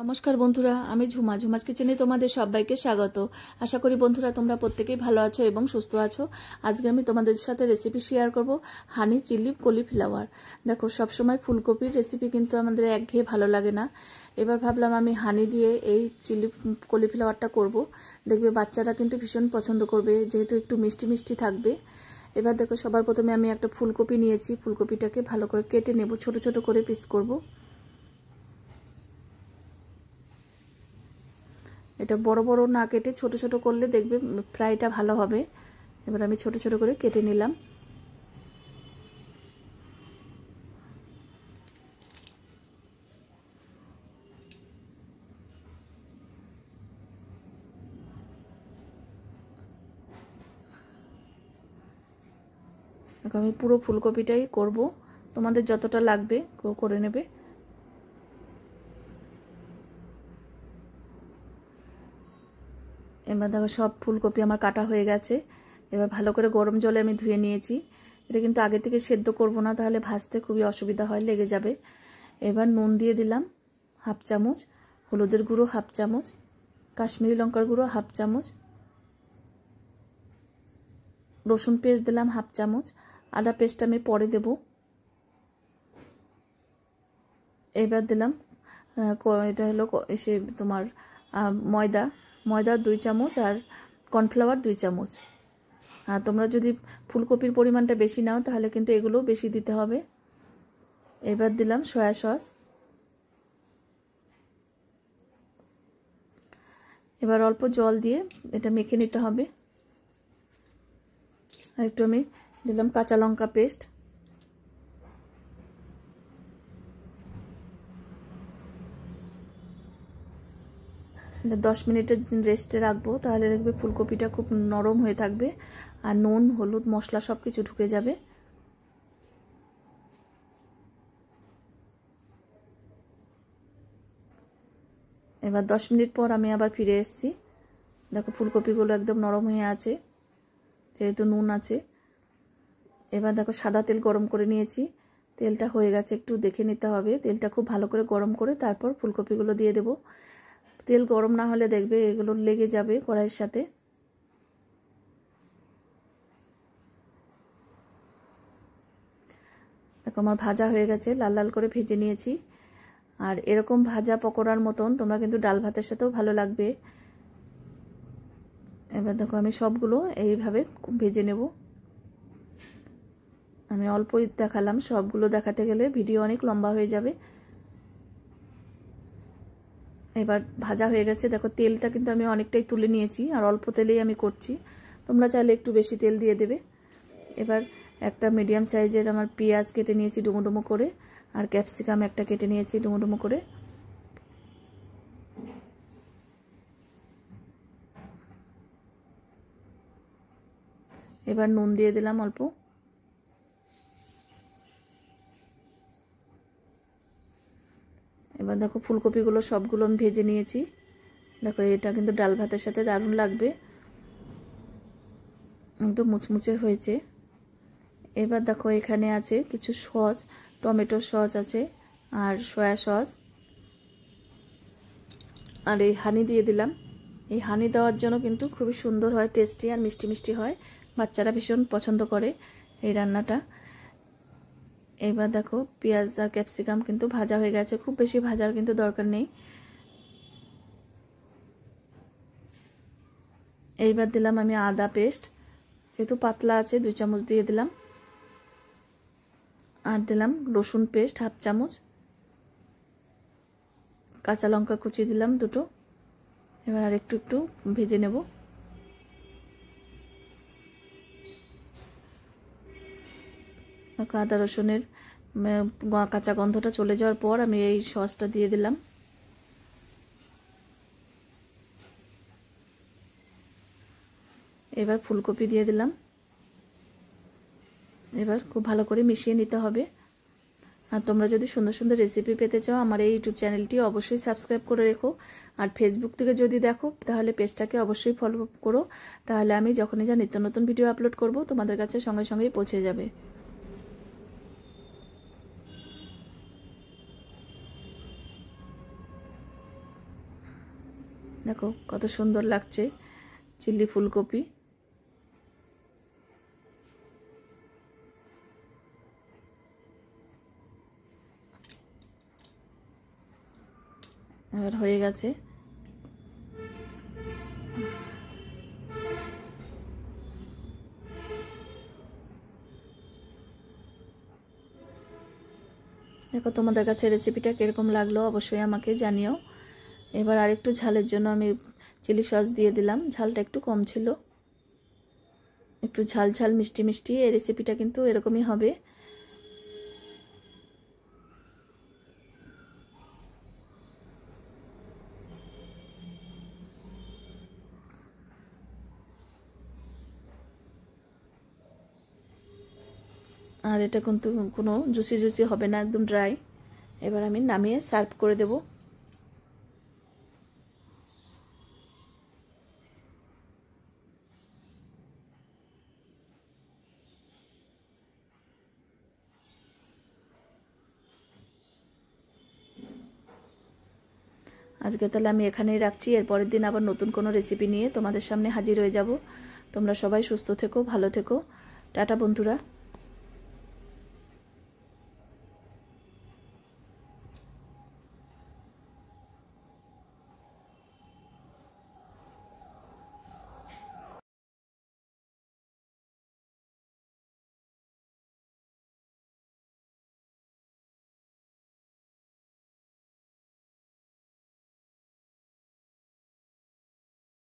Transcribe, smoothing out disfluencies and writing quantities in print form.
নমস্কার বন্ধুরা, আমি ঝুমা। ঝুমাস কিচেনে তোমাদের সবাইকে স্বাগত। আশা করি বন্ধুরা তোমরা প্রত্যেকেই ভালো আছো এবং সুস্থ আছো। আজকে আমি তোমাদের সাথে রেসিপি শেয়ার করব হানি চিলি কলিফ্লাওয়ার। দেখো, সবসময় ফুলকপির রেসিপি কিন্তু আমাদের একঘেয়ে ভালো লাগে না। এবার ভাবলাম আমি হানি দিয়ে এই চিলি কলিফ্লাওয়ারটা করব। দেখবে বাচ্চারা কিন্তু ভীষণ পছন্দ করবে, যেহেতু একটু মিষ্টি মিষ্টি থাকবে। এবার দেখো, সবার প্রথমে আমি একটা ফুলকপি নিয়েছি। ফুলকপিটাকে ভালো করে কেটে নেব, ছোট ছোট করে পিস করব। এটা বড় বড় না কেটে ছোট ছোট করলে দেখবে ফ্রাইটা ভালো হবে। এবার আমি ছোট ছোট করে কেটে নিলাম। দেখো, আমি পুরো ফুলকপিটাই করব, তোমাদের যতটা লাগবে করে নেবে। এবার দেখো, সব ফুলকপি আমার কাটা হয়ে গেছে। এবার ভালো করে গরম জলে আমি ধুয়ে নিয়েছি। এটা কিন্তু আগে থেকে সেদ্ধ করব না, তাহলে ভাজতে খুবই অসুবিধা হয়, লেগে যাবে। এবার নুন দিয়ে দিলাম হাফ চামচ, হলুদের গুঁড়ো হাফ চামচ, কাশ্মীরি লঙ্কার গুঁড়ো হাফ চামচ, রসুন পেস্ট দিলাম হাফ চামচ, আদা পেস্ট আমি পরে দেব। এবার দিলাম এটা হলো এসে তোমার ময়দা 2 চামচ আর কর্নফ্লাওয়ার 2 চামচ। আর তোমরা যদি ফুলকপির পরিমাণটা বেশি নাও তাহলে কিন্তু এগুলো বেশি দিতে হবে। এবার দিলাম সয়া সস। এবার অল্প জল দিয়ে এটা মেখে নিতে হবে। আর একটু আমি দিলাম কাঁচা লঙ্কা পেস্ট। এটা 10 মিনিটের রেস্টে রাখবো, তাহলে দেখবে ফুলকপিটা খুব নরম হয়ে থাকবে আর নুন হলুদ মশলা সব কিছু ঢুকে যাবে। এবার 10 মিনিট পর আমি আবার ফিরে এসেছি। দেখো, ফুলকপিগুলো একদম নরম হয়ে আছে, যেহেতু নুন আছে। এবার দেখো, সাদা তেল গরম করে নিয়েছি। তেলটা হয়ে গেছে, একটু দেখে নিতে হবে। তেলটা খুব ভালো করে গরম করে তারপর ফুলকপিগুলো দিয়ে দেব। তেল গরম না হলে দেখবে এগুলো লেগে যাবে কড়াইয়ের সাথে। দেখো, আমার ভাজা হয়ে গেছে, লাল লাল করে ভেজে নিয়েছি। আর এরকম ভাজা পকোড়ার মতন তোমরা কিন্তু ডাল ভাতের সাথেও ভালো লাগবে। এবার দেখো, আমি সবগুলো এইভাবে ভেজে নেব। আমি অল্পই দেখালাম, সবগুলো দেখাতে গেলে ভিডিও অনেক লম্বা হয়ে যাবে। এবার ভাজা হয়ে গেছে। দেখো, তেলটা কিন্তু আমি অনেকটাই তুলে নিয়েছি, আর অল্প তেলেই আমি করছি। তোমরা চাইলে একটু বেশি তেল দিয়ে দেবে। এবার একটা মিডিয়াম সাইজের আমার পেঁয়াজ কেটে নিয়েছি ডুমো ডুমো করে, আর ক্যাপসিকাম একটা কেটে নিয়েছি ডুমো ডুমো করে। এবার নুন দিয়ে দিলাম অল্প। এবার দেখো, ফুলকপিগুলো সবগুলো আমি ভেজে নিয়েছি। দেখো, এটা কিন্তু ডাল ভাতের সাথে দারুণ লাগবে, একদম মুচমুচে হয়েছে। এবার দেখো, এখানে আছে কিছু সস, টমেটো সস আছে আর সয়া সস, আর এই হানি দিয়ে দিলাম। এই হানি দেওয়ার জন্য কিন্তু খুবই সুন্দর হয়, টেস্টি আর মিষ্টি মিষ্টি হয়। বাচ্চারা ভীষণ পছন্দ করে এই রান্নাটা। এবার দেখো, পেঁয়াজ আর ক্যাপসিকাম কিন্তু ভাজা হয়ে গেছে, খুব বেশি ভাজার কিন্তু দরকার নেই। এইবার দিলাম আমি আদা পেস্ট, যেহেতু পাতলা আছে 2 চামচ দিয়ে দিলাম। আর দিলাম রসুন পেস্ট হাফ চামচ, কাঁচা লঙ্কা কুচি দিলাম 2টো। এবার আর একটু একটু ভেজে নেব। আদা রসুনের কাঁচা গন্ধটা চলে যাওয়ার পর আমি এই সসটা দিয়ে দিলাম। এবার ফুলকপি দিয়ে দিলাম। এবার খুব ভালো করে মিশিয়ে নিতে হবে। আর তোমরা যদি সুন্দর সুন্দর রেসিপি পেতে চাও, আমার এই ইউটিউব চ্যানেলটি অবশ্যই সাবস্ক্রাইব করে রেখো। আর ফেসবুক থেকে যদি দেখো তাহলে পেজটাকে অবশ্যই ফলো করো, তাহলে আমি যখনই যা নিত্য নতুন ভিডিও আপলোড করব তোমাদের কাছে সঙ্গে সঙ্গেই পৌঁছে যাবে। দেখো কত সুন্দর লাগছে চিলি ফুলকপি। এবার হয়ে গেছে। দেখো তোমাদের কাছে রেসিপিটা কীরকম লাগলো অবশ্যই আমাকে জানিও। এবার আরেকটু ঝালের জন্য আমি চিলি সস দিয়ে দিলাম, ঝালটা একটু কম ছিল। একটু ঝাল ঝাল মিষ্টি মিষ্টি এই রেসিপিটা কিন্তু এরকমই হবে। আর এটা কিন্তু কোনো জুসি জুসি হবে না, একদম ড্রাই। এবার আমি নামিয়ে সার্ভ করে দেব। আজকে তাহলে আমি এখানেই রাখছি, এর পরের দিন আবার নতুন কোনো রেসিপি নিয়ে তোমাদের সামনে হাজির হয়ে যাব। তোমরা সবাই সুস্থ থেকো, ভালো থেকো। টাটা বন্ধুরা।